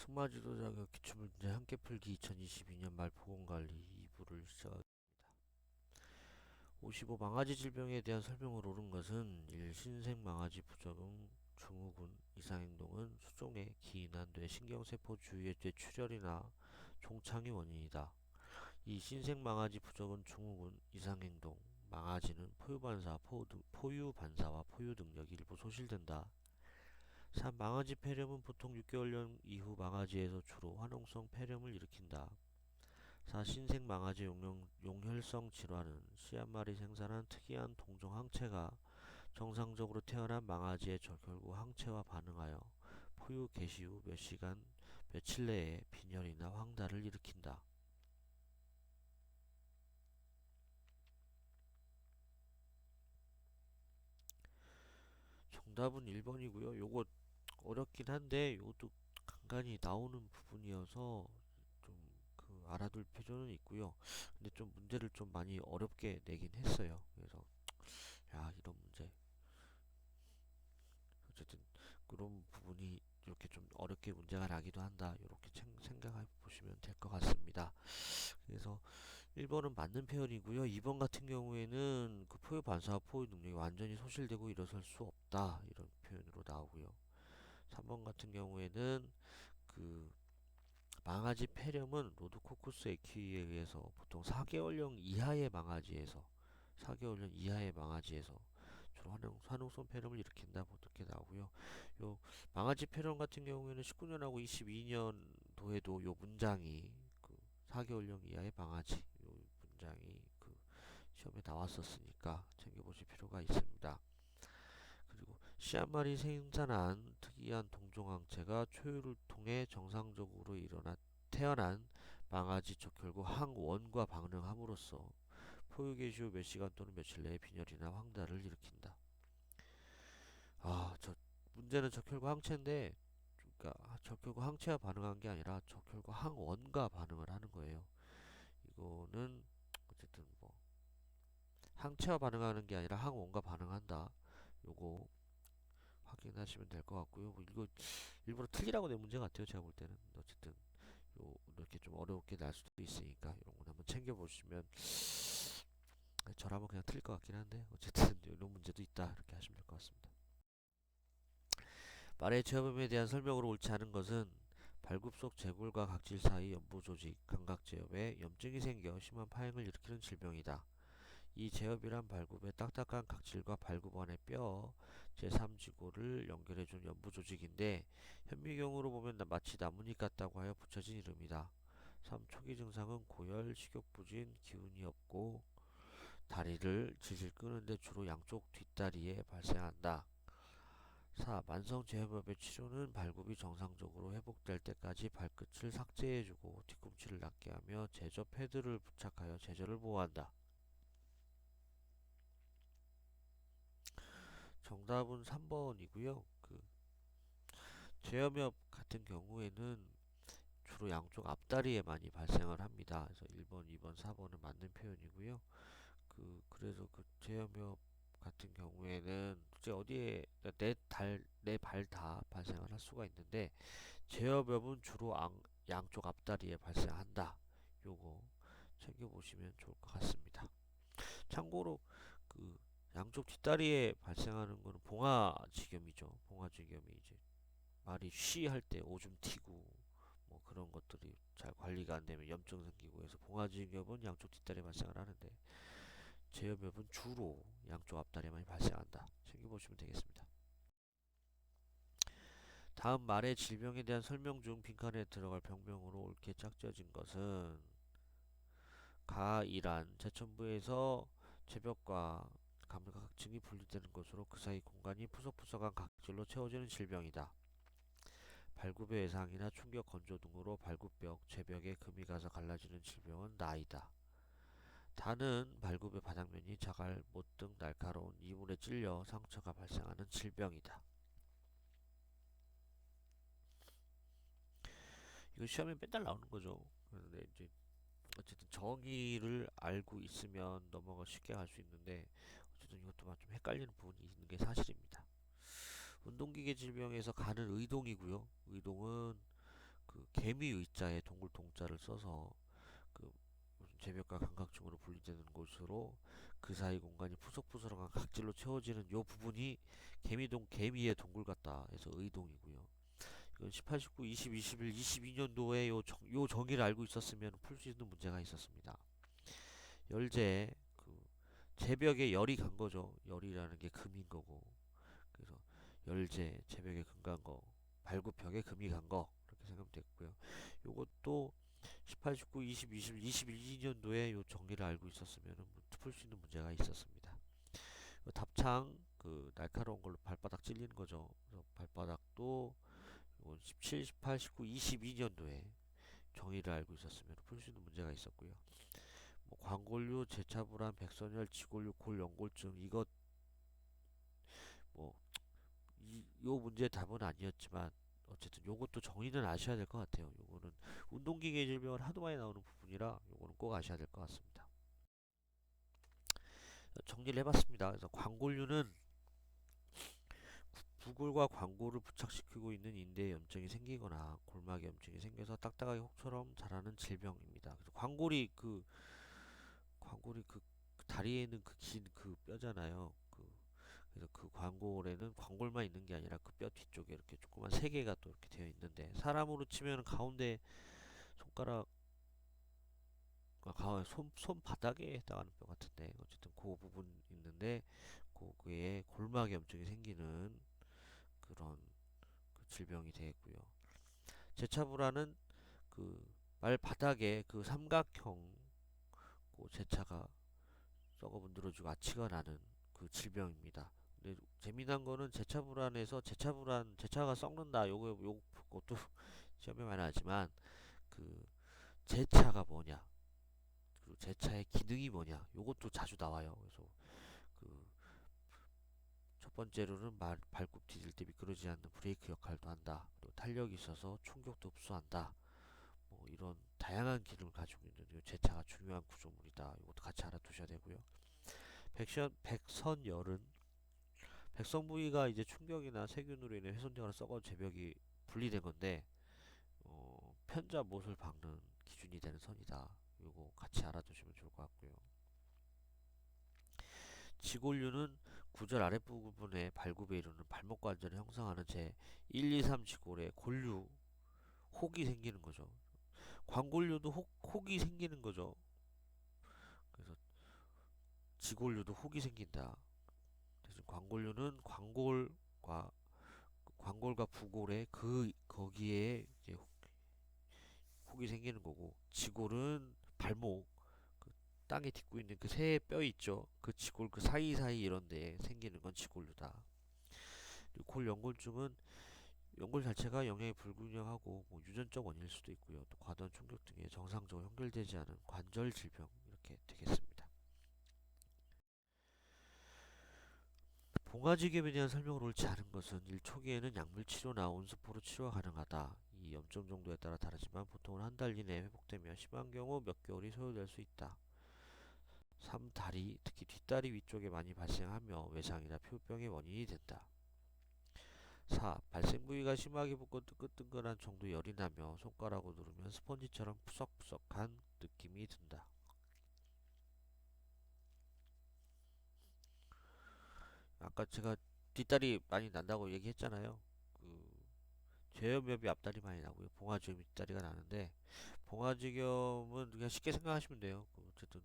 승마지도 자격 기출문제 함께 풀기 2022년 말 보건관리 2부를 시작합니다. 55 망아지 질병에 대한 설명을 옳은 것은 1. 신생 망아지 부작용 증후군 이상행동은 수종의 기인한 뇌 신경세포 주위의 뇌출혈이나 종창이 원인이다. 2. 신생 망아지 부작용 증후군 이상행동 망아지는 포유반사와 포유 능력이 일부 소실된다. 3. 망아지 폐렴은 보통 6개월령 이후 망아지에서 주로 화농성 폐렴을 일으킨다. 4. 신생 망아지 용혈성 질환은 씨앗말이 생산한 특이한 동종 항체가 정상적으로 태어난 망아지의 적혈구 항체와 반응하여 포유 개시 후 며칠 내에 빈혈이나 황달을 일으킨다. 정답은 1번이고요. 요거 어렵긴 한데 요것도 간간히 나오는 부분이어서 좀 알아둘 필요는 있고요. 근데 좀 문제를 좀 많이 어렵게 내긴 했어요. 그래서 야 이런 문제 어쨌든 그런 부분이 이렇게 좀 어렵게 문제가 나기도 한다. 이렇게 생각해 보시면 될 것 같습니다. 그래서 1번은 맞는 표현이고요. 2번 같은 경우에는 그 포유 반사와 포유 능력이 완전히 소실되고 일어설 수 없다. 이런 표현으로 나오고요. 3번 같은 경우에는 그 망아지 폐렴은 로드코쿠스 에퀴에 의해서 보통 4개월령 이하의 망아지에서 주로 화농성 폐렴을 일으킨다. 이렇게 나오고요. 요 망아지 폐렴 같은 경우에는 19년하고 22년도에도 요 문장이 그 4개월령 이하의 망아지 요 문장이 그 시험에 나왔었으니까 챙겨보실 필요가 있습니다. 그리고 씨앗말이 생산한 특이한 동종항체가 초유를 통해 정상적으로 태어난 망아지 적혈구 항원과 반응함으로써 포유 개시 후 몇 시간 또는 며칠 내에 빈혈이나 황달을 일으킨다. 저 문제는 적혈구 항체인데, 그러니까 적혈구 항체와 반응한 게 아니라 적혈구 항원과 반응을 하는 거예요. 이거는 어쨌든 뭐 항체와 반응하는 게 아니라 항원과 반응한다. 요거 확인하시면 될 것 같고요. 뭐 이거 일부러 틀리라고 낸 문제 같아요. 제가 볼 때는. 어쨌든 이렇게 좀 어렵게 날 수도 있으니까 이런 건 한번 챙겨보시면 저라면 그냥 틀릴 것 같긴 한데 어쨌든 이런 문제도 있다 이렇게 하시면 될 것 같습니다. 말의 제어범에 대한 설명으로 옳지 않은 것은 발굽 속 제골과 각질 사이 연부 조직, 감각 제엽에 염증이 생겨 심한 파행을 일으키는 질병이다. 이 제엽이란 발굽의 딱딱한 각질과 발굽 안의 뼈 제3지골을 연결해준 연부 조직인데 현미경으로 보면 마치 나뭇잎 같다고 하여 붙여진 이름이다. 3. 초기 증상은 고열, 식욕부진, 기운이 없고 다리를 질질 끄는데 주로 양쪽 뒷다리에 발생한다. 4. 만성 제협의 치료는 발굽이 정상적으로 회복될 때까지 발끝을 삭제해주고 뒤꿈치를 낫게 하며 제저 패드를 부착하여 제저를 보호한다. 정답은 3번이고요. 제염엽 같은 경우에는 주로 양쪽 앞다리에 많이 발생을 합니다. 그래서 1번, 2번, 4번은 맞는 표현이고요. 그래서 제염엽 같은 경우에는 이제 어디에 내 발 다 발생을 할 수가 있는데 제어벽은 주로 양쪽 앞다리에 발생한다. 요거 챙겨보시면 좋을 것 같습니다. 참고로 그 양쪽 뒷다리에 발생하는 거는 봉화지겸이죠. 봉화지겸이 이제 말이 쉬 할 때 오줌 튀고 뭐 그런 것들이 잘 관리가 안 되면 염증 생기고 해서 봉화지겸은 양쪽 뒷다리에 발생을 하는데 제염엽은 주로 양쪽 앞다리에 많이 발생한다. 챙겨보시면 되겠습니다. 다음 말의 질병에 대한 설명 중 빈칸에 들어갈 병명으로 옳게 짝지어진 것은 가이란 제천부에서 제벽과 감각증이 분리되는 것으로 그 사이 공간이 푸석푸석한 각질로 채워지는 질병이다. 발굽의 외상이나 충격 건조 등으로 발굽벽, 제벽에 금이 가서 갈라지는 질병은 나이다. 다는 발굽의 바닥면이 자갈, 못 등 날카로운 이물에 찔려 상처가 발생하는 질병이다. 이거 시험에 맨날 나오는 거죠. 그런데 이제 어쨌든 정의를 알고 있으면 넘어가 쉽게 갈 수 있는데 어쨌든 이것도 좀 헷갈리는 부분이 있는 게 사실입니다. 운동기계 질병에서 간은 의동이고요. 의동은 그 개미 의자에 동굴 동자를 써서 그 무슨 제벽과 감각층으로 분리되는 곳으로 그 사이 공간이 푸석푸석한 각질로 채워지는 요 부분이 개미의 동굴 같다 해서 의동이고요. 이건 18, 19, 20, 21, 22년도에 요 정의를 알고 있었으면 풀 수 있는 문제가 있었습니다. 열재 그 제벽에 열이 간 거죠. 열이라는 게 금인 거고. 그래서 열재 제벽에 금 간 거, 발굽벽에 금이 간 거 이렇게 생각하면 되고요. 요것도 18, 19, 20, 21, 22년도에 요 정의를 알고 있었으면 풀 수 있는 문제가 있었습니다. 답창 그 날카로운 걸로 발바닥 찔리는 거죠. 그래서 발바닥도 17, 18, 19, 22년도에 정의를 알고 있었으면 풀 수 있는 문제가 있었고요. 뭐 광골류, 제차불안, 백선열, 지골류, 골연골증 이것 뭐 요 문제 답은 아니었지만 어쨌든 요것도 정의는 아셔야 될 것 같아요. 요거는 운동기계 질병을 하도 많이 나오는 부분이라 요거는 꼭 아셔야 될 것 같습니다. 정리를 해봤습니다. 그래서 광골류는 부골과 광골을 부착시키고 있는 인대에 염증이 생기거나 골막에 염증이 생겨서 딱딱하게 혹처럼 자라는 질병입니다. 그래서 광골이 다리에 있는 그 긴 그 뼈잖아요. 그래서 그 광골에는 광골만 있는 게 아니라 그 뼈 뒤쪽에 이렇게 조그만 세 개가 또 이렇게 되어 있는데 사람으로 치면 가운데 손가락 손바닥에 해당하는 뼈 같은데 어쨌든 그 부분 있는데 거기에 골막에 염증이 생기는 그런 그 질병이 되고요. 제차불안은 그 말바닥에 그 삼각형 그 제차가 썩어 문드러지고 아치가 나는 그 질병입니다. 근데 재미난 거는 제차가 썩는다. 요것도 시험에 많이 나지만 그 제차가 뭐냐, 그리고 제차의 기능이 뭐냐, 요것도 자주 나와요. 그래서 그 첫 번째로는 발굽 디딜 때 미끄러지지 않는 브레이크 역할도 한다. 그리고 탄력이 있어서 충격도 흡수한다. 뭐 이런 다양한 기능을 가지고 있는 이 제차가 중요한 구조물이다. 이것도 같이 알아두셔야 되고요. 백선열은 백선 부위가 이제 충격이나 세균으로 인해 훼손되거나 썩어 제벽이 분리된 건데 편자 못을 박는 기준이 되는 선이다. 이거 같이 알아두시면 좋을 것 같고요. 지골류는 구절 아랫부분에 발굽에 이르는 발목 관절을 형성하는 제 1, 2, 3 지골에 골류 혹이 생기는 거죠. 광골류도 혹이 생기는 거죠. 그래서 지골류도 혹이 생긴다. 대신 광골과 부골에 거기에 이제 혹이 생기는 거고 지골은 발목 그 땅에 딛고 있는 그 새 뼈 있죠. 그 지골 그 사이사이 이런 데에 생기는 건 지골류다. 그리고 골연골증은 연골 자체가 영양이 불균형하고 뭐 유전적 원인일 수도 있고요. 또 과도한 충격 등에 정상적으로 연결되지 않은 관절 질병 이렇게 되겠습니다. 봉화지겸에 대한 설명을 옳지 않은 것은 일 초기에는 약물 치료나 온수포로 치료가 가능하다. 이 염증 정도에 따라 다르지만 보통은 한 달 이내에 회복되며 심한 경우 몇 개월이 소요될 수 있다. 3. 다리, 특히 뒷다리 위쪽에 많이 발생하며 외상이나 표병의 원인이 된다. 4. 발생 부위가 심하게 붓고 뜨끈뜨끈한 정도 열이 나며 손가락으로 누르면 스펀지처럼 푸석푸석한 느낌이 든다. 아까 제가 뒷다리 많이 난다고 얘기했잖아요. 그 제염엽이 앞다리 많이 나고요. 봉화지겸이 뒷다리가 나는데 봉화지겸은 그냥 쉽게 생각하시면 돼요. 어쨌든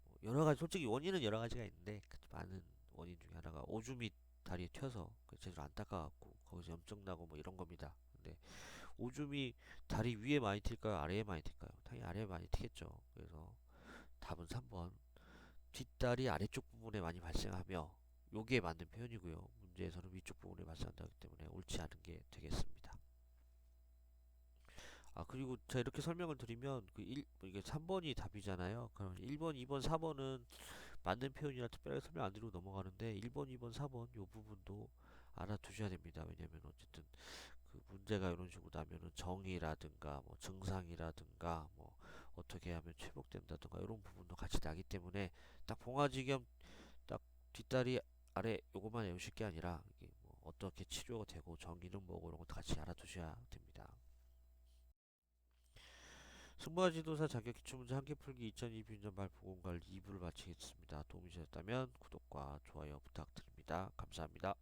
뭐 여러 가지 솔직히 원인은 여러 가지가 있는데 많은 원인 중에 하나가 오줌이 다리에 튀어서 제대로 안 닦아갖고 거기서 염증 나고 뭐 이런 겁니다. 근데 오줌이 다리 위에 많이 튈까요? 아래에 많이 튈까요? 당연히 아래에 많이 튀겠죠. 그래서 답은 3번 뒷다리 아래쪽 부분에 많이 발생하며 요게 맞는 표현이고요. 문제에서는 위쪽 부분에 발생한다기 때문에 옳지 않은 게 되겠습니다. 그리고 제가 이렇게 설명을 드리면 이게 3번이 답이잖아요. 그럼 1번, 2번, 4번은 맞는 표현이라 특별하게 설명 안 드리고 넘어가는데 1번, 2번, 4번 요 부분도 알아두셔야 됩니다. 왜냐면 어쨌든 그 문제가 이런 식으로 나면은 정의라든가 뭐 증상이라든가 뭐 어떻게 하면 회복된다든가 이런 부분도 같이 나기 때문에 딱 봉화지겸 딱 뒷다리 아래 요것만 외우실 게 아니라 이게 뭐 어떻게 치료가 되고 정의는 뭐고 이런 것도 같이 알아두셔야 됩니다. 승부와 지도사 자격 기출문제 한개 풀기 2022년 말보공갈 2부를 마치겠습니다. 도움이 되셨다면 구독과 좋아요 부탁드립니다. 감사합니다.